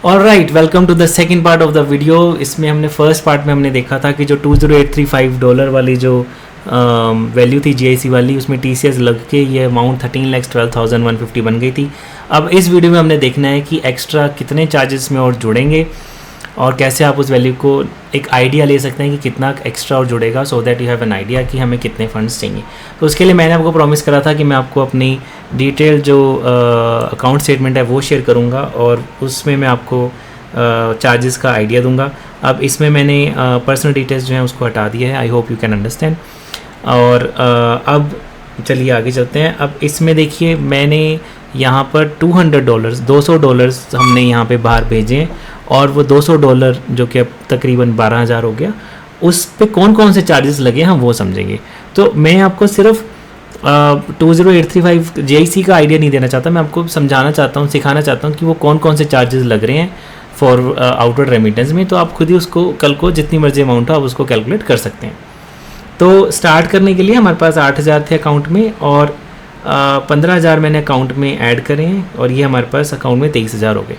Alright, welcome to the second part of the video. इसमें हमने first part में हमने देखा था कि जो $20835 वाली जो वैल्यू थी जीआईसी वाली, उसमें टीसीएस लग के ये अमाउंट 13,12,150 बन गई थी। अब इस वीडियो में हमने देखना है कि एक्स्ट्रा कितने चार्जेस में और जुड़ेंगे और कैसे आप उस वैल्यू को एक आइडिया ले सकते हैं कि कितना एक्स्ट्रा और जुड़ेगा, so that you have an idea कि हमें कितने फंड्स चाहिए। तो उसके लिए मैंने आपको प्रॉमिस करा था कि मैं आपको अपनी डिटेल जो अकाउंट स्टेटमेंट है वो शेयर करूंगा और उसमें मैं आपको चार्जेस का आइडिया दूंगा। अब इसमें मैंने पर्सनल डिटेल्स जो हैं उसको हटा दिया है। I hope you can understand. और अब चलिए आगे चलते हैं। अब इसमें देखिए मैंने यहाँ पर $200 हमने यहाँ पे बाहर भेजे हैं और वो $200 जो कि अब तकरीबन 12,000 हो गया, उस पे कौन कौन से चार्जेस लगे हम वो समझेंगे। तो मैं आपको सिर्फ 20835 जीआईसी का आइडिया नहीं देना चाहता, मैं आपको समझाना चाहता हूँ, सिखाना चाहता हूँ कि वो कौन कौन से चार्जेस लग रहे हैं फॉर आउटवर्ड रेमिटेंस में। तो आप खुद ही उसको कल को जितनी मर्जी अमाउंट हो आप उसको कैलकुलेट कर सकते हैं। तो स्टार्ट करने के लिए हमारे पास 8,000 थे अकाउंट में और 15,000 मैंने अकाउंट में ऐड करे हैं और ये हमारे पास अकाउंट में 23,000 हो गए।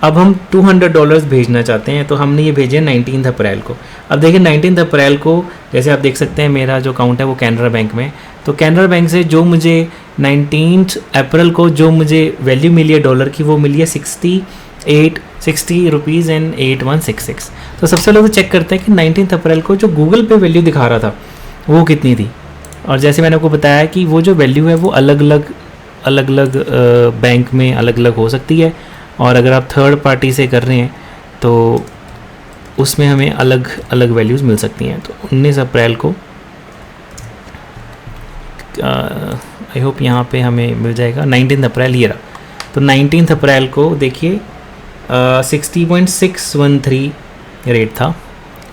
अब हम $200 भेजना चाहते हैं, तो हमने ये भेजे 19 अप्रैल को। अब देखिए 19 अप्रैल को जैसे आप देख सकते हैं मेरा जो अकाउंट है वो कैनरा बैंक में, तो कैनरा बैंक से जो मुझे 19 अप्रैल को जो मुझे वैल्यू मिली है डॉलर की वो मिली है 60 रुपीज़ एंड 8166। तो सबसे पहले तो चेक करते हैं कि 19 अप्रैल को जो गूगल पे वैल्यू दिखा रहा था वो कितनी थी। और जैसे मैंने आपको बताया कि वो जो वैल्यू है वो अलग अलग बैंक में अलग अलग हो सकती है और अगर आप थर्ड पार्टी से कर रहे हैं तो उसमें हमें अलग अलग वैल्यूज़ मिल सकती हैं। तो 19 अप्रैल को आई होप यहाँ पे हमें मिल जाएगा 19 अप्रैल ये रहा। तो 19 अप्रैल को देखिए 60.613 रेट था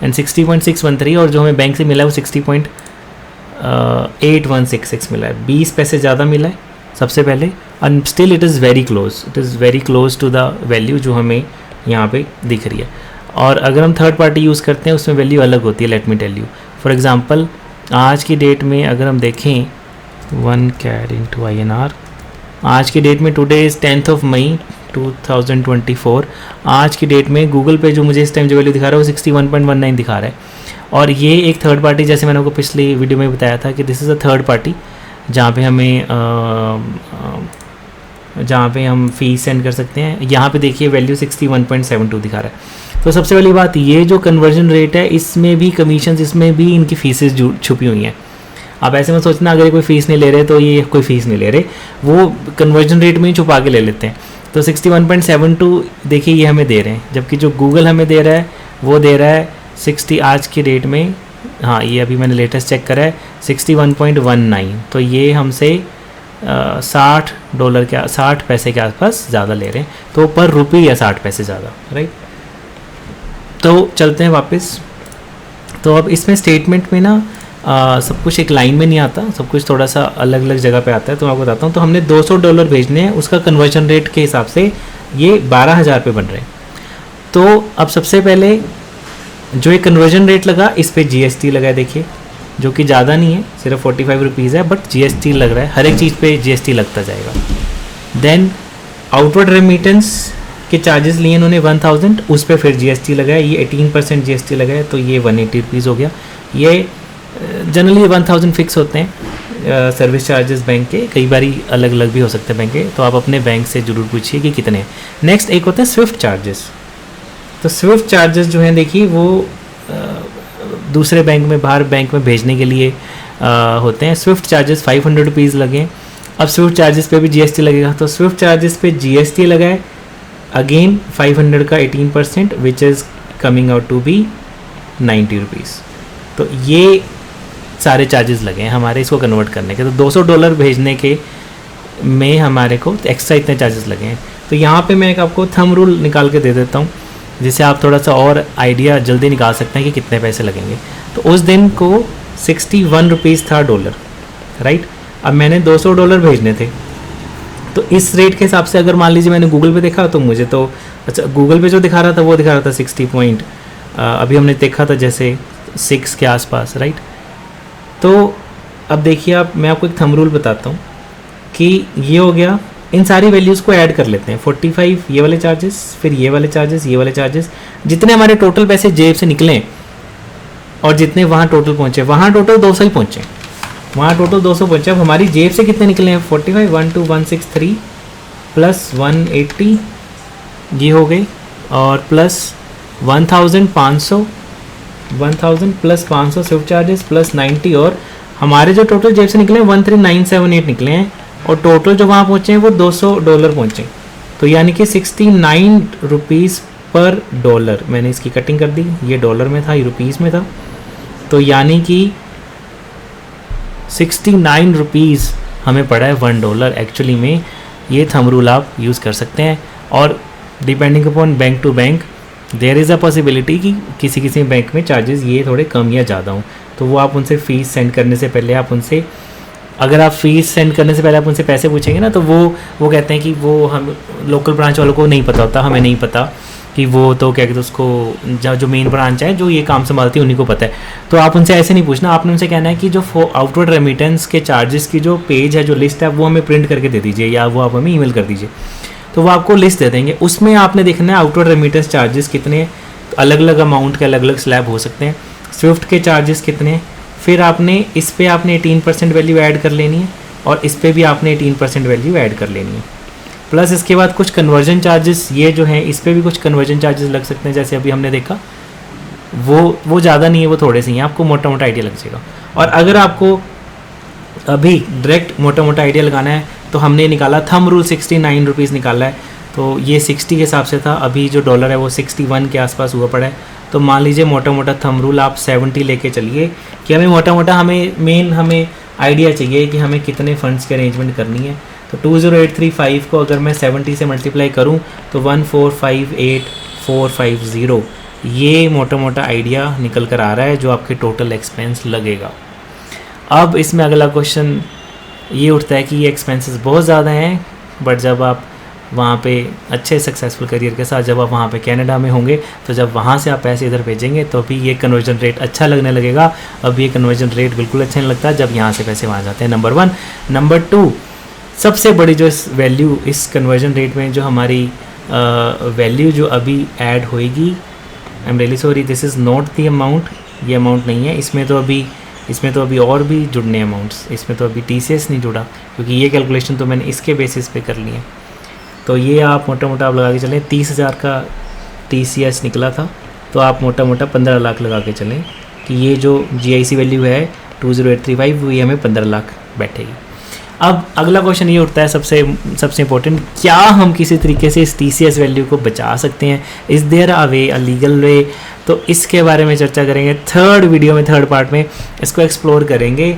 एंड 60.613 और जो हमें बैंक से मिला है वो 60.8166 मिला है। 20 पैसे ज़्यादा मिला है सबसे पहले and still it is very close to the value जो हमें यहाँ पे दिख रही है। और अगर हम थर्ड पार्टी यूज़ करते हैं उसमें वैल्यू अलग होती है। Let me tell you, for example आज की डेट में अगर हम देखें 1 CAD into INR, आज की डेट में टुडे इज़ 10 मई 2024। आज की डेट में गूगल पे जो मुझे इस टाइम जो वैल्यू दिखा रहा है वो 61.19 दिखा रहा है। और ये एक थर्ड पार्टी, जैसे मैंने आपको पिछली वीडियो में बताया था कि this is a third party जहाँ पे हम फ़ीस सेंड कर सकते हैं। यहाँ पे देखिए वैल्यू 61.72 दिखा रहा है। तो सबसे पहली बात ये जो कन्वर्जन रेट है इसमें भी कमीशंस, इसमें भी इनकी फ़ीसेस छुपी हुई हैं। आप ऐसे में सोचना अगर ये कोई फ़ीस नहीं ले रहे तो ये कोई फ़ीस नहीं ले रहे, वो कन्वर्जन रेट में ही छुपा के ले लेते हैं। तो 61.72 देखिए ये हमें दे रहे हैं, जबकि जो गूगल हमें दे रहा है वो दे रहा है 60 आज की डेट में, हाँ ये अभी मैंने लेटेस्ट चेक करा है 61.19। तो ये हमसे $60 के 60 पैसे के आसपास ज़्यादा ले रहे हैं, तो पर रुपये या 60 पैसे ज़्यादा, राइट। तो चलते हैं वापस। तो अब इसमें स्टेटमेंट में ना सब कुछ एक लाइन में नहीं आता, सब कुछ थोड़ा सा अलग अलग जगह पे आता है। तो मैं आपको बताता हूँ। तो हमने $200 भेजने हैं, उसका कन्वर्जन रेट के हिसाब से ये 12,000 पे बन रहे हैं। तो अब सबसे पहले जो ये कन्वर्जन रेट लगा इस पर जीएसटी लगा है, देखिए जो कि ज़्यादा नहीं है, सिर्फ 45 रुपीज़ है, बट जीएसटी लग रहा है, हर एक चीज़ पे जीएसटी लगता जाएगा। देन आउटवर्ड रेमिटेंस के चार्जेस लिए इन्होंने 1000, उस पर फिर जीएसटी लगा है, ये 18% जीएसटी लगा है, तो ये 180 रुपीज़ हो गया। ये जनरली 1000 फिक्स होते हैं सर्विस चार्जेस बैंक के, कई बारी अलग अलग भी हो सकते हैं बैंक के, तो आप अपने बैंक से ज़रूर पूछिए कि कितने हैं। नेक्स्ट एक होता है स्विफ्ट चार्जेस। तो स्विफ्ट चार्जेस जो हैं देखिए वो दूसरे बैंक में, बाहर बैंक में भेजने के लिए होते हैं। स्विफ्ट चार्जेस 500 रुपीज़ लगे। अब स्विफ्ट चार्जेस पे भी जीएसटी लगेगा, तो स्विफ्ट चार्जेस पे जीएसटी लगा है अगेन 500 का 18%, which is coming out to be 90 rupees. तो ये सारे चार्जेस लगे हैं हमारे इसको कन्वर्ट करने के। तो $200 भेजने के में हमारे को एक्स्ट्रा इतने चार्जेस लगे हैं। तो यहाँ पे मैं एक आपको थंब रूल निकाल के दे देता हूँ जिससे आप थोड़ा सा और आइडिया जल्दी निकाल सकते हैं कि कितने पैसे लगेंगे। तो उस दिन को 61 रुपीज़ था डॉलर, राइट। अब मैंने $200 भेजने थे, तो इस रेट के हिसाब से अगर मान लीजिए मैंने गूगल पे देखा तो मुझे तो अच्छा गूगल पे जो दिखा रहा था वो दिखा रहा था 60 पॉइंट, अभी हमने देखा था जैसे 6 के आसपास, राइट। तो अब देखिए आप, मैं आपको एक थंब रूल बताता हूँ कि ये हो गया इन सारी वैल्यूज़ को ऐड कर लेते हैं। 45 ये वाले चार्जेस, फिर ये वाले चार्जेस, ये वाले चार्जेस, जितने हमारे टोटल पैसे जेब से निकले और जितने वहाँ टोटल पहुँचे, वहाँ टोटल 200 ही पहुँचे, वहाँ टोटल 200 पहुँचे। अब हमारी जेब से कितने निकले हैं? 45 12163 प्लस 180 ये हो गई, और plus 1000 plus 500 Swift charges plus 90, और हमारे जो टोटल जेब से निकले हैं 13978 निकले हैं, और टोटल जो वहाँ पहुँचे हैं वो $200 पहुँचे। तो यानी कि 69 रुपीज़ पर डॉलर। मैंने इसकी कटिंग कर दी, ये डॉलर में था, ये रुपीज़ में था, तो यानी कि 69 रुपीज़ हमें पड़ा है $1 एक्चुअली में। ये थंब रूल आप यूज़ कर सकते हैं, और depending upon bank to bank there is a possibility कि किसी किसी बैंक में चार्जेस ये थोड़े कम या ज़्यादा हों। तो वो आप उनसे फ़ीस सेंड करने से पहले आप उनसे, अगर आप फ़ीस सेंड करने से पहले आप उनसे पैसे पूछेंगे ना, तो वो कहते हैं कि वो हम लोकल ब्रांच वालों को नहीं पता होता, हमें नहीं पता कि वो तो क्या कहते हैं उसको, जो मेन ब्रांच है जो ये काम संभालती है उन्हीं को पता है। तो आप उनसे ऐसे नहीं पूछना, आपने उनसे कहना है कि जो आउटवर्ड रेमिटेंस के चार्जेस की जो पेज है, जो लिस्ट है, वो हमें प्रिंट करके दे दीजिए, या वो आप हमें ईमेल कर दीजिए। तो वो आपको लिस्ट दे देंगे, उसमें आपने देखना है आउटवर्ड रेमिटेंस चार्जेस कितने, अलग अलग अमाउंट के अलग अलग स्लैब हो सकते हैं, स्विफ्ट के चार्जेस कितने, फिर आपने इस पर आपने 18% वैल्यू ऐड कर लेनी है, और इस पर भी आपने 18% वैल्यू ऐड कर लेनी है। प्लस इसके बाद कुछ कन्वर्जन चार्जेस, ये जो हैं इस पर भी कुछ कन्वर्जन चार्जेस लग सकते हैं, जैसे अभी हमने देखा वो ज़्यादा नहीं है, वो थोड़े से ही हैं, आपको मोटा मोटा आइडिया लग जाएगा। और अगर आपको अभी डायरेक्ट मोटा मोटा आइडिया लगाना है तो हमने निकाला थंब रूल 69 रुपीज़ निकाला है, तो ये 60 के हिसाब से था, अभी जो डॉलर है वो 61 के आसपास हुआ पड़ा है। तो मान लीजिए मोटा मोटा थंब रूल आप 70 लेके चलिए, कि हमें मोटा मोटा हमें आइडिया चाहिए कि हमें कितने फ़ंड्स की अरेंजमेंट करनी है। तो 20835 को अगर मैं 70 से मल्टीप्लाई करूं तो 1458450, ये मोटा मोटा आइडिया निकल कर आ रहा है जो आपके टोटल एक्सपेंस लगेगा। अब इसमें अगला क्वेश्चन ये उठता है कि ये एक्सपेंसेस बहुत ज़्यादा हैं, बट जब आप वहाँ पे अच्छे सक्सेसफुल करियर के साथ जब आप वहाँ पे कनाडा में होंगे, तो जब वहाँ से आप पैसे इधर भेजेंगे तो भी ये कन्वर्जन रेट अच्छा लगने लगेगा। अब ये कन्वर्जन रेट बिल्कुल अच्छा नहीं लगता जब यहाँ से पैसे वहाँ जाते हैं, नंबर 1। नंबर 2, सबसे बड़ी जो इस वैल्यू इस कन्वर्जन रेट में जो हमारी वैल्यू जो अभी ऐड होएगी, I am really sorry, this is not the amount, ये अमाउंट नहीं है, इसमें तो अभी और भी जुड़ने अमाउंट्स, इसमें तो अभी TCS नहीं जुड़ा, क्योंकि ये कैलकुलेशन तो मैंने इसके बेसिस पे कर ली है। तो ये आप मोटा मोटा आप लगा के चलें, 30,000 का TCS निकला था, तो आप मोटा मोटा 15 लाख लगा के चलें कि ये जो GIC वैल्यू है 20835 वो ये हमें 15 लाख बैठेगी। अब अगला क्वेश्चन ये उठता है सबसे इंपॉर्टेंट, क्या हम किसी तरीके से इस TCS वैल्यू को बचा सकते हैं? Is there a way, a legal way? तो इसके बारे में चर्चा करेंगे थर्ड वीडियो में, थर्ड पार्ट में इसको एक्सप्लोर करेंगे।